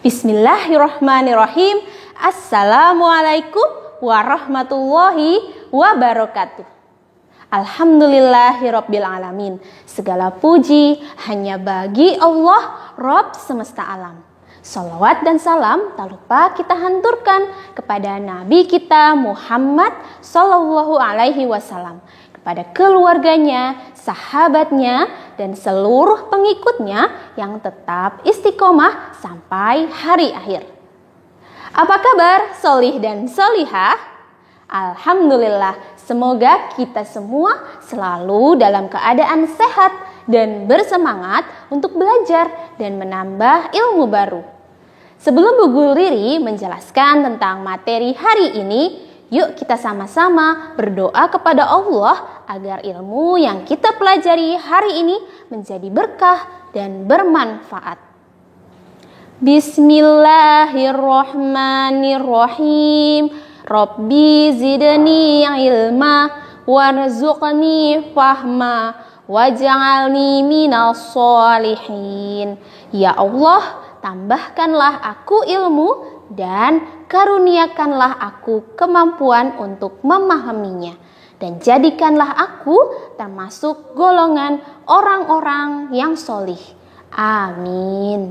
Bismillahirrahmanirrahim. Assalamualaikum warahmatullahi wabarakatuh. Alhamdulillahirabbil alamin. Segala puji hanya bagi Allah, Rabb semesta alam. Salawat dan salam tak lupa kita hanturkan kepada Nabi kita Muhammad sallallahu alaihi wasallam, kepada keluarganya, sahabatnya, dan seluruh pengikutnya yang tetap istiqomah sampai hari akhir. Apa kabar solih dan solihah? Alhamdulillah, semoga kita semua selalu dalam keadaan sehat dan bersemangat untuk belajar dan menambah ilmu baru. Sebelum Bu Guru Riri menjelaskan tentang materi hari ini, yuk kita sama-sama berdoa kepada Allah agar ilmu yang kita pelajari hari ini menjadi berkah dan bermanfaat. Bismillahirrahmanirrahim. Rabbi zidni ilma warzuqni fahma waj'alni minas sholihin. Ya Allah, tambahkanlah aku ilmu dan karuniakanlah aku kemampuan untuk memahaminya. Dan jadikanlah aku termasuk golongan orang-orang yang solih. Amin.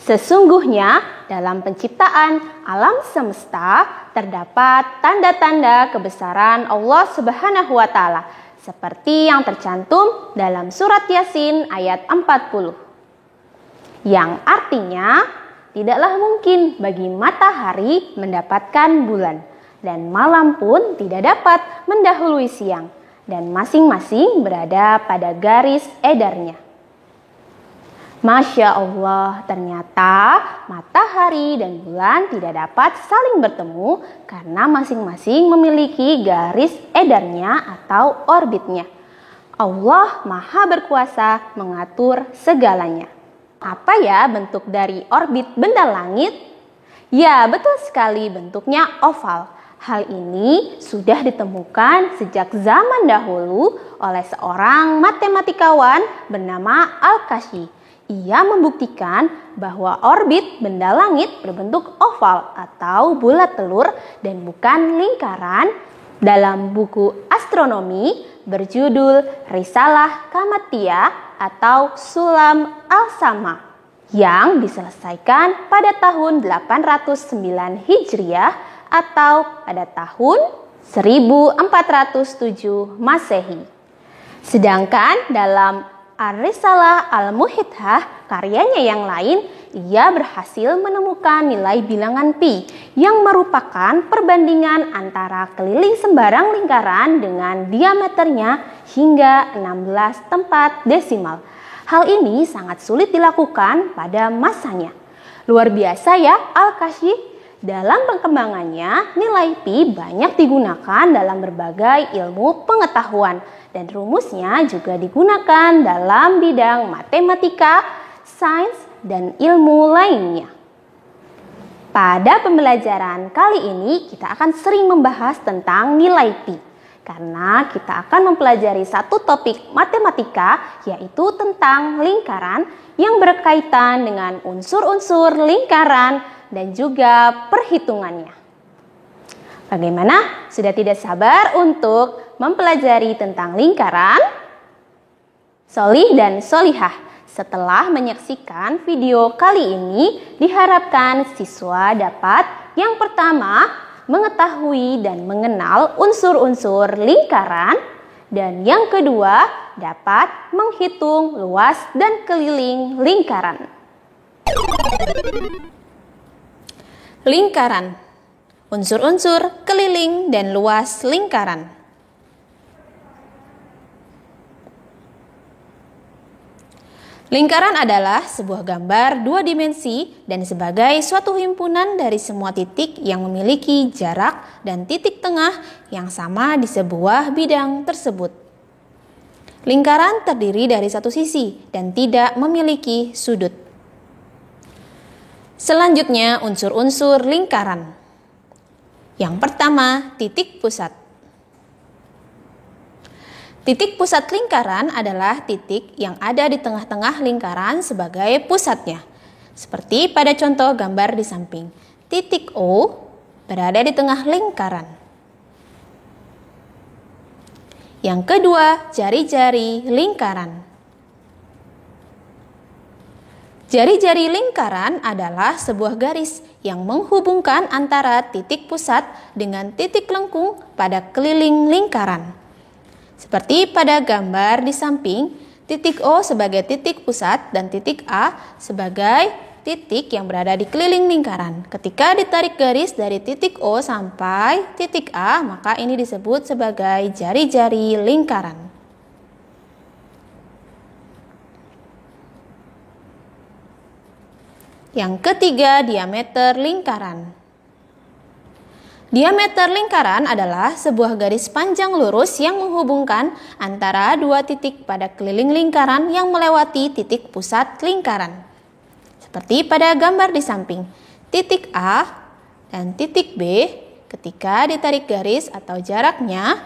Sesungguhnya dalam penciptaan alam semesta terdapat tanda-tanda kebesaran Allah Subhanahu wa Ta'ala, seperti yang tercantum dalam surat Yasin ayat 40. Yang artinya, tidaklah mungkin bagi matahari mendapatkan bulan, dan malam pun tidak dapat mendahului siang, dan masing-masing berada pada garis edarnya. Masya Allah, ternyata matahari dan bulan tidak dapat saling bertemu karena masing-masing memiliki garis edarnya atau orbitnya. Allah Maha Berkuasa mengatur segalanya. Apa ya bentuk dari orbit benda langit? Ya, betul sekali, bentuknya oval. Hal ini sudah ditemukan sejak zaman dahulu oleh seorang matematikawan bernama Al-Kashi. Ia membuktikan bahwa orbit benda langit berbentuk oval atau bulat telur dan bukan lingkaran dalam buku astronomi berjudul Risalah Kamatiyah atau Sulam Al-Sama yang diselesaikan pada tahun 809 Hijriah atau pada tahun 1407 Masehi. Sedangkan dalam Ar-Risalah Al-Muhithah, karyanya yang lain, ia berhasil menemukan nilai bilangan pi yang merupakan perbandingan antara keliling sembarang lingkaran dengan diameternya hingga 16 tempat desimal. Hal ini sangat sulit dilakukan pada masanya. Luar biasa ya Al-Kashi. Dalam perkembangannya, nilai pi banyak digunakan dalam berbagai ilmu pengetahuan dan rumusnya juga digunakan dalam bidang matematika, sains, dan ilmu lainnya. Pada pembelajaran kali ini kita akan sering membahas tentang nilai pi karena kita akan mempelajari satu topik matematika, yaitu tentang lingkaran yang berkaitan dengan unsur-unsur lingkaran dan juga perhitungannya. Bagaimana? Sudah tidak sabar untuk mempelajari tentang lingkaran? Solih dan solihah, setelah menyaksikan video kali ini, diharapkan siswa dapat yang pertama mengetahui dan mengenal unsur-unsur lingkaran, dan yang kedua dapat menghitung luas dan keliling lingkaran. Lingkaran, unsur-unsur keliling dan luas lingkaran. Lingkaran adalah sebuah gambar dua dimensi dan sebagai suatu himpunan dari semua titik yang memiliki jarak dan titik tengah yang sama di sebuah bidang tersebut. Lingkaran terdiri dari satu sisi dan tidak memiliki sudut. Selanjutnya, unsur-unsur lingkaran. Yang pertama, titik pusat. Titik pusat lingkaran adalah titik yang ada di tengah-tengah lingkaran sebagai pusatnya. Seperti pada contoh gambar di samping. Titik O berada di tengah lingkaran. Yang kedua, jari-jari lingkaran. Jari-jari lingkaran adalah sebuah garis yang menghubungkan antara titik pusat dengan titik lengkung pada keliling lingkaran. Seperti pada gambar di samping, titik O sebagai titik pusat dan titik A sebagai titik yang berada di keliling lingkaran. Ketika ditarik garis dari titik O sampai titik A, maka ini disebut sebagai jari-jari lingkaran. Yang ketiga, diameter lingkaran. Diameter lingkaran adalah sebuah garis panjang lurus yang menghubungkan antara dua titik pada keliling lingkaran yang melewati titik pusat lingkaran. Seperti pada gambar di samping, titik A dan titik B ketika ditarik garis atau jaraknya,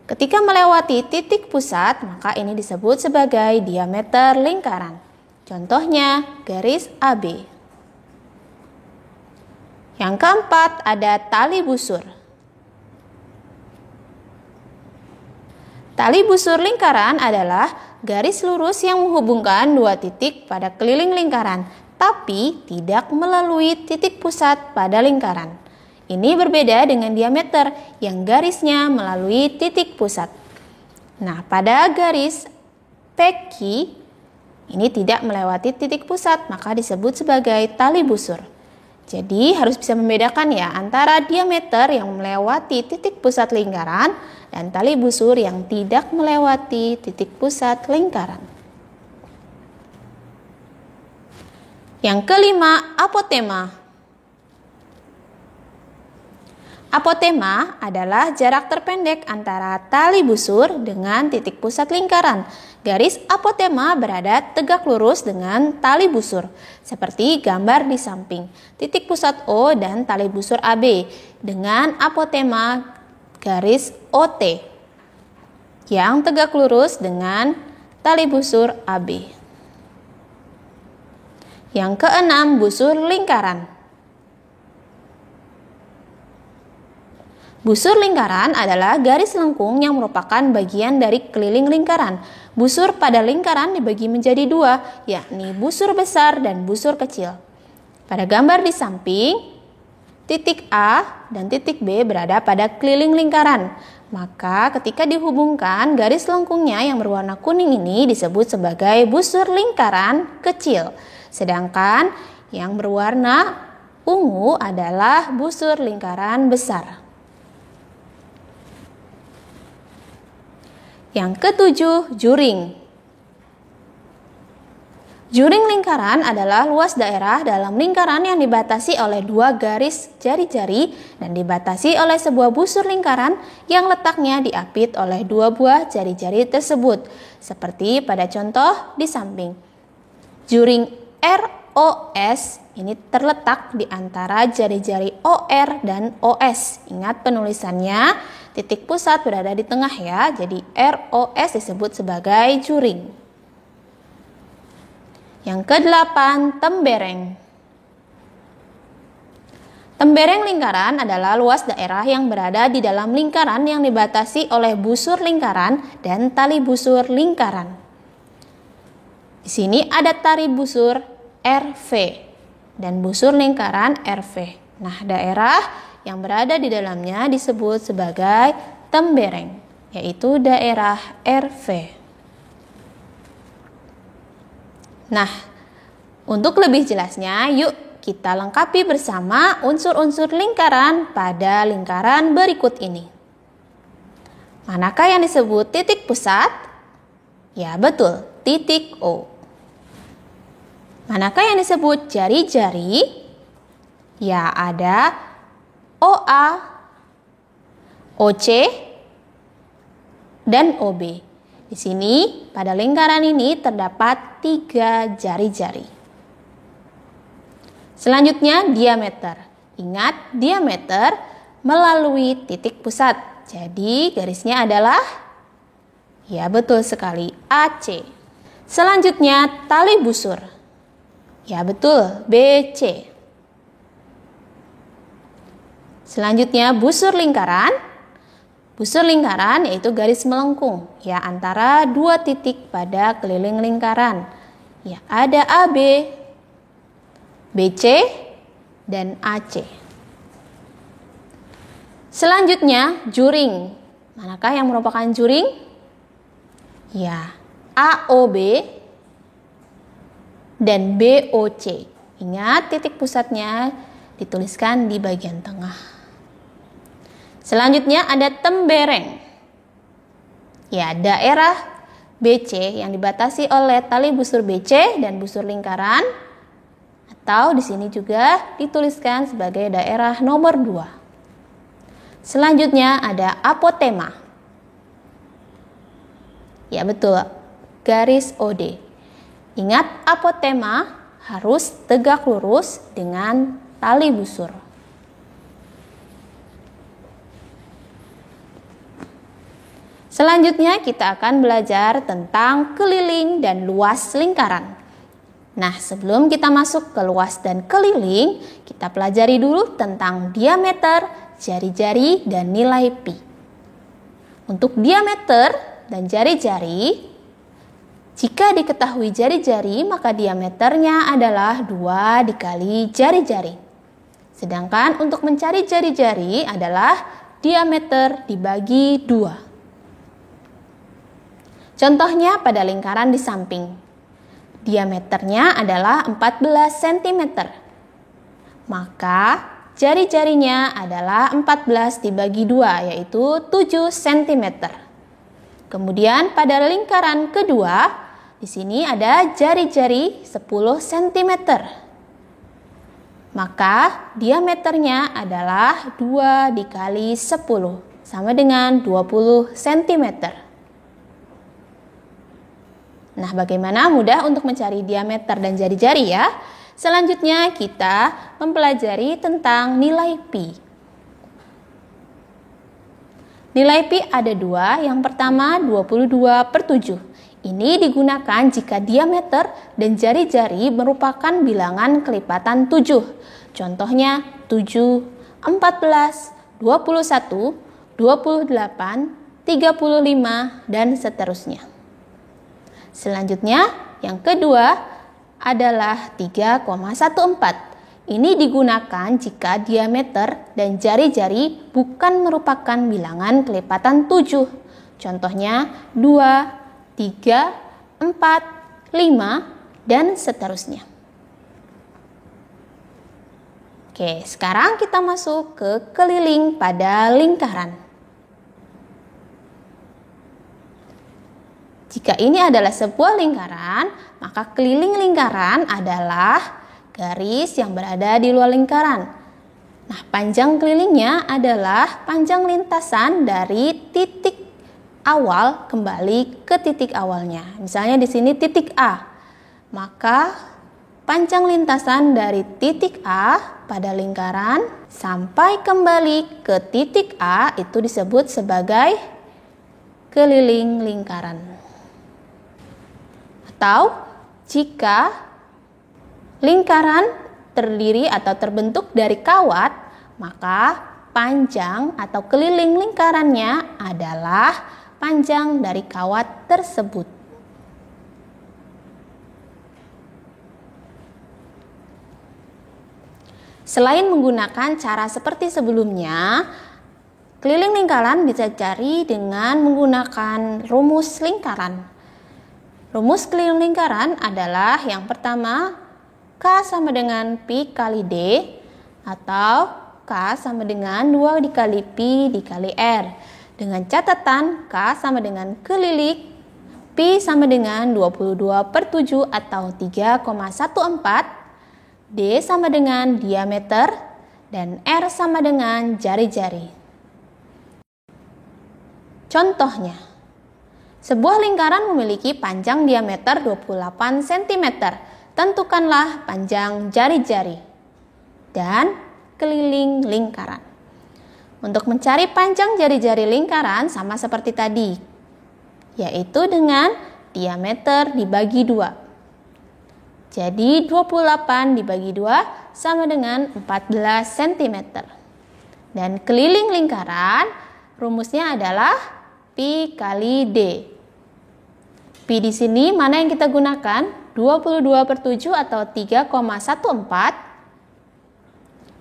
ketika melewati titik pusat, maka ini disebut sebagai diameter lingkaran. Contohnya, garis AB. Yang keempat, ada tali busur. Tali busur lingkaran adalah garis lurus yang menghubungkan dua titik pada keliling lingkaran, tapi tidak melalui titik pusat pada lingkaran. Ini berbeda dengan diameter yang garisnya melalui titik pusat. Nah, pada garis PQ, ini tidak melewati titik pusat, maka disebut sebagai tali busur. Jadi harus bisa membedakan ya antara diameter yang melewati titik pusat lingkaran dan tali busur yang tidak melewati titik pusat lingkaran. Yang kelima, apotema. Apotema adalah jarak terpendek antara tali busur dengan titik pusat lingkaran. Garis apotema berada tegak lurus dengan tali busur, seperti gambar di samping. Titik pusat O dan tali busur AB dengan apotema garis OT yang tegak lurus dengan tali busur AB. Yang keenam, busur lingkaran. Busur lingkaran adalah garis lengkung yang merupakan bagian dari keliling lingkaran. Busur pada lingkaran dibagi menjadi dua, yakni busur besar dan busur kecil. Pada gambar di samping, titik A dan titik B berada pada keliling lingkaran. Maka ketika dihubungkan, garis lengkungnya yang berwarna kuning ini disebut sebagai busur lingkaran kecil. Sedangkan yang berwarna ungu adalah busur lingkaran besar. Yang ketujuh, juring. Juring lingkaran adalah luas daerah dalam lingkaran yang dibatasi oleh dua garis jari-jari dan dibatasi oleh sebuah busur lingkaran yang letaknya diapit oleh dua buah jari-jari tersebut, seperti pada contoh di samping. Juring ROS ini terletak di antara jari-jari OR dan OS. Ingat penulisannya, titik pusat berada di tengah ya, jadi ROS disebut sebagai juring. Yang kedelapan, tembereng. Tembereng lingkaran adalah luas daerah yang berada di dalam lingkaran yang dibatasi oleh busur lingkaran dan tali busur lingkaran. Di sini ada tali busur RV dan busur lingkaran RV. Nah, daerah yang berada di dalamnya disebut sebagai tembereng, yaitu daerah RV. Nah, untuk lebih jelasnya, yuk kita lengkapi bersama unsur-unsur lingkaran pada lingkaran berikut ini. Manakah yang disebut titik pusat? Ya betul, titik O. Manakah yang disebut jari-jari? Ya ada OA, OC, dan OB. Di sini pada lingkaran ini terdapat 3 jari-jari. Selanjutnya diameter. Ingat, diameter melalui titik pusat. Jadi garisnya adalah, ya betul sekali, AC. Selanjutnya tali busur. Ya betul, BC. Selanjutnya busur lingkaran. Busur lingkaran yaitu garis melengkung ya antara dua titik pada keliling lingkaran. Ya, ada AB, BC, dan AC. Selanjutnya juring. Manakah yang merupakan juring? Ya, AOB dan BOC. Ingat, titik pusatnya dituliskan di bagian tengah. Selanjutnya ada tembereng. Ya, daerah BC yang dibatasi oleh tali busur BC dan busur lingkaran, atau di sini juga dituliskan sebagai daerah nomor 2. Selanjutnya ada apotema. Ya betul, garis OD. Ingat, apotema harus tegak lurus dengan tali busur. Selanjutnya kita akan belajar tentang keliling dan luas lingkaran. Nah, sebelum kita masuk ke luas dan keliling, kita pelajari dulu tentang diameter, jari-jari, dan nilai pi. Untuk diameter dan jari-jari, jika diketahui jari-jari, maka diameternya adalah 2 dikali jari-jari. Sedangkan untuk mencari jari-jari adalah diameter dibagi 2. Contohnya pada lingkaran di samping. Diameternya adalah 14 cm. Maka jari-jarinya adalah 14 dibagi 2, yaitu 7 cm. Kemudian pada lingkaran kedua, di sini ada jari-jari 10 cm. Maka diameternya adalah 2 dikali 10, sama dengan 20 cm. Nah, bagaimana mudah untuk mencari diameter dan jari-jari ya? Selanjutnya kita mempelajari tentang nilai pi. Nilai pi ada 2, yang pertama 22/7. Ini digunakan jika diameter dan jari-jari merupakan bilangan kelipatan 7. Contohnya 7, 14, 21, 28, 35, dan seterusnya. Selanjutnya, yang kedua adalah 3,14. Ini digunakan jika diameter dan jari-jari bukan merupakan bilangan kelipatan 7. Contohnya 2, 3, 4, 5, dan seterusnya. Oke, sekarang kita masuk ke keliling pada lingkaran. Jika ini adalah sebuah lingkaran, maka keliling lingkaran adalah garis yang berada di luar lingkaran. Nah, panjang kelilingnya adalah panjang lintasan dari titik awal kembali ke titik awalnya. Misalnya di sini titik A. Maka panjang lintasan dari titik A pada lingkaran sampai kembali ke titik A itu disebut sebagai keliling lingkaran. Atau jika lingkaran terdiri atau terbentuk dari kawat, maka panjang atau keliling lingkarannya adalah panjang dari kawat tersebut. Selain menggunakan cara seperti sebelumnya, keliling lingkaran bisa cari dengan menggunakan rumus lingkaran. Rumus keliling lingkaran adalah yang pertama, K sama dengan Pi kali D, atau K sama dengan 2 dikali Pi dikali R. Dengan catatan K sama dengan keliling, Pi sama dengan 22/7 atau 3,14, D sama dengan diameter, dan R sama dengan jari-jari. Contohnya, sebuah lingkaran memiliki panjang diameter 28 cm. Tentukanlah panjang jari-jari dan keliling lingkaran. Untuk mencari panjang jari-jari lingkaran sama seperti tadi, yaitu dengan diameter dibagi 2. Jadi 28 dibagi 2 sama dengan 14 cm. Dan keliling lingkaran rumusnya adalah pi kali D. Pi di sini mana yang kita gunakan? 22/7 atau 3,14.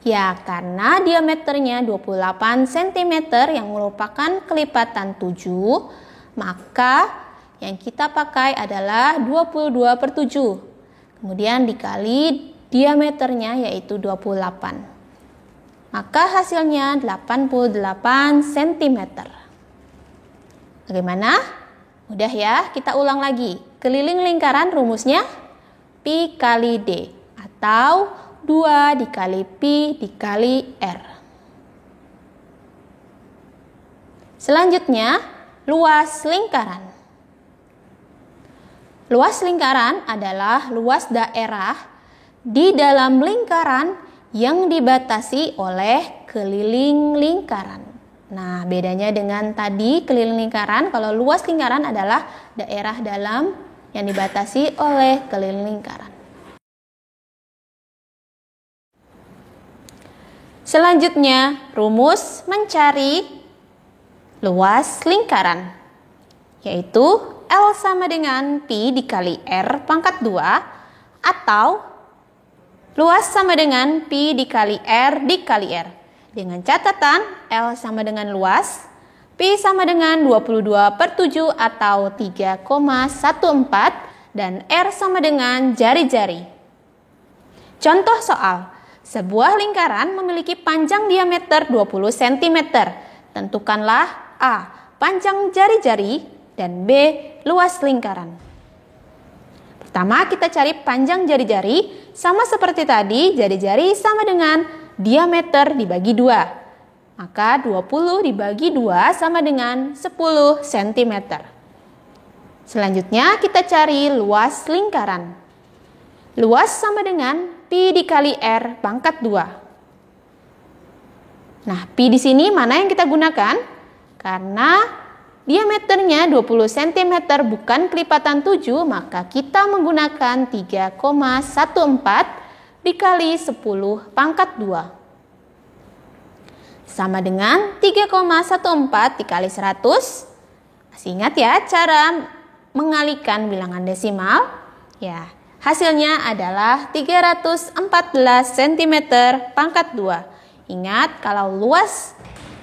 Ya, karena diameternya 28 cm yang merupakan kelipatan 7, maka yang kita pakai adalah 22/7. Kemudian dikali diameternya yaitu 28. Maka hasilnya 88 cm. Bagaimana? Mudah ya, kita ulang lagi. Keliling lingkaran rumusnya pi kali D atau 2 dikali pi dikali R. Selanjutnya, luas lingkaran. Luas lingkaran adalah luas daerah di dalam lingkaran yang dibatasi oleh keliling lingkaran. Nah, bedanya dengan tadi keliling lingkaran, kalau luas lingkaran adalah daerah dalam yang dibatasi oleh keliling lingkaran. Selanjutnya, rumus mencari luas lingkaran, yaitu L sama dengan pi dikali R pangkat 2 atau luas sama dengan pi dikali R dikali R. Dengan catatan L sama dengan luas, pi sama dengan 22/7 atau 3,14 dan R sama dengan jari-jari. Contoh soal. Sebuah lingkaran memiliki panjang diameter 20 cm. Tentukanlah A. Panjang jari-jari dan B. Luas lingkaran. Pertama kita cari panjang jari-jari. Sama seperti tadi, jari-jari sama dengan diameter dibagi 2. Maka 20 dibagi 2 sama dengan 10 cm. Selanjutnya kita cari luas lingkaran. Luas sama dengan pi dikali R pangkat 2. Nah, pi di sini mana yang kita gunakan? Karena diameternya 20 cm bukan kelipatan 7, maka kita menggunakan 3,14 dikali 10 pangkat 2. Sama dengan 3,14 dikali 100. Masih ingat ya cara mengalihkan bilangan desimal? Ya. Hasilnya adalah 314 cm pangkat 2. Ingat kalau luas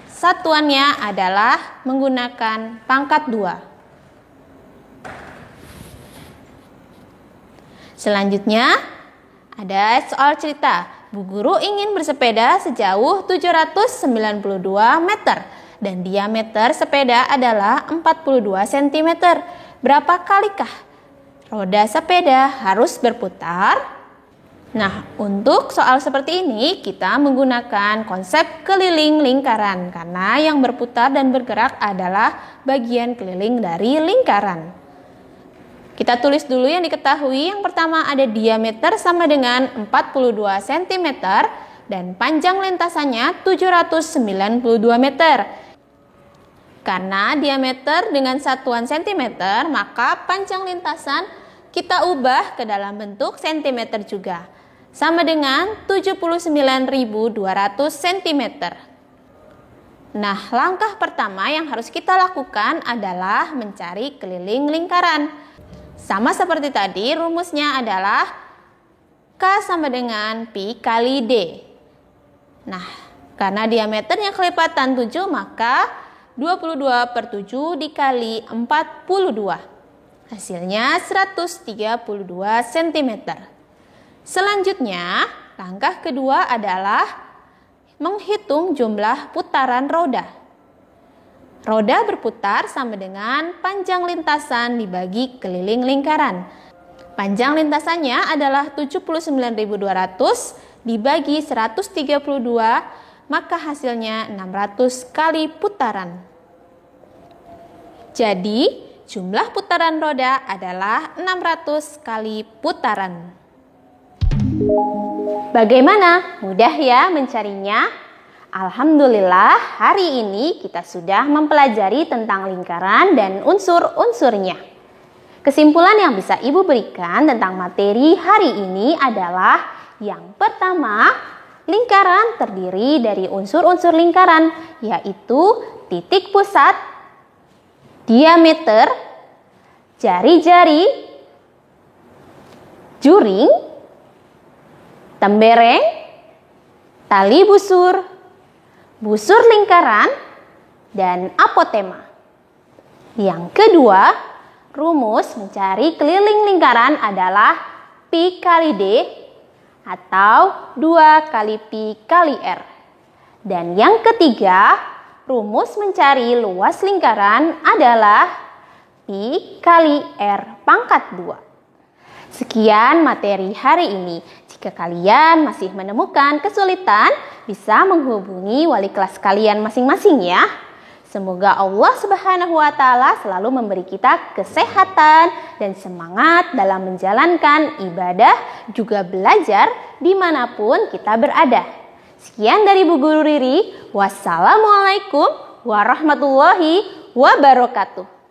satuannya adalah menggunakan pangkat 2. Selanjutnya ada soal cerita. Bu guru ingin bersepeda sejauh 792 meter dan diameter sepeda adalah 42 cm. Berapa kalikah roda sepeda harus berputar? Nah, untuk soal seperti ini kita menggunakan konsep keliling lingkaran karena yang berputar dan bergerak adalah bagian keliling dari lingkaran. Kita tulis dulu yang diketahui. Yang pertama ada diameter sama dengan 42 cm dan panjang lintasannya 792 meter. Karena diameter dengan satuan cm, maka panjang lintasan kita ubah ke dalam bentuk cm juga. Sama dengan 79.200 cm. Nah, langkah pertama yang harus kita lakukan adalah mencari keliling lingkaran. Sama seperti tadi, rumusnya adalah K sama dengan pi kali D. Nah, karena diameternya kelipatan 7, maka 22/7 dikali 42. Hasilnya 132 cm. Selanjutnya, langkah kedua adalah menghitung jumlah putaran roda. Roda berputar sama dengan panjang lintasan dibagi keliling lingkaran. Panjang lintasannya adalah 79.200 dibagi 132, maka hasilnya 600 kali putaran. Jadi, jumlah putaran roda adalah 600 kali putaran. Bagaimana? Mudah ya mencarinya? Alhamdulillah, hari ini kita sudah mempelajari tentang lingkaran dan unsur-unsurnya. Kesimpulan yang bisa Ibu berikan tentang materi hari ini adalah yang pertama, lingkaran terdiri dari unsur-unsur lingkaran, yaitu titik pusat, diameter, jari-jari, juring, tembereng, tali busur, busur lingkaran, dan apotema. Yang kedua, rumus mencari keliling lingkaran adalah Pi kali D atau 2 kali Pi kali R. Dan yang ketiga, rumus mencari luas lingkaran adalah Pi kali R pangkat 2. Sekian materi hari ini. Jika kalian masih menemukan kesulitan, bisa menghubungi wali kelas kalian masing-masing ya. Semoga Allah Subhanahu wa Ta'ala selalu memberi kita kesehatan dan semangat dalam menjalankan ibadah, juga belajar dimanapun kita berada. Sekian dari Bu Guru Riri. Wassalamualaikum warahmatullahi wabarakatuh.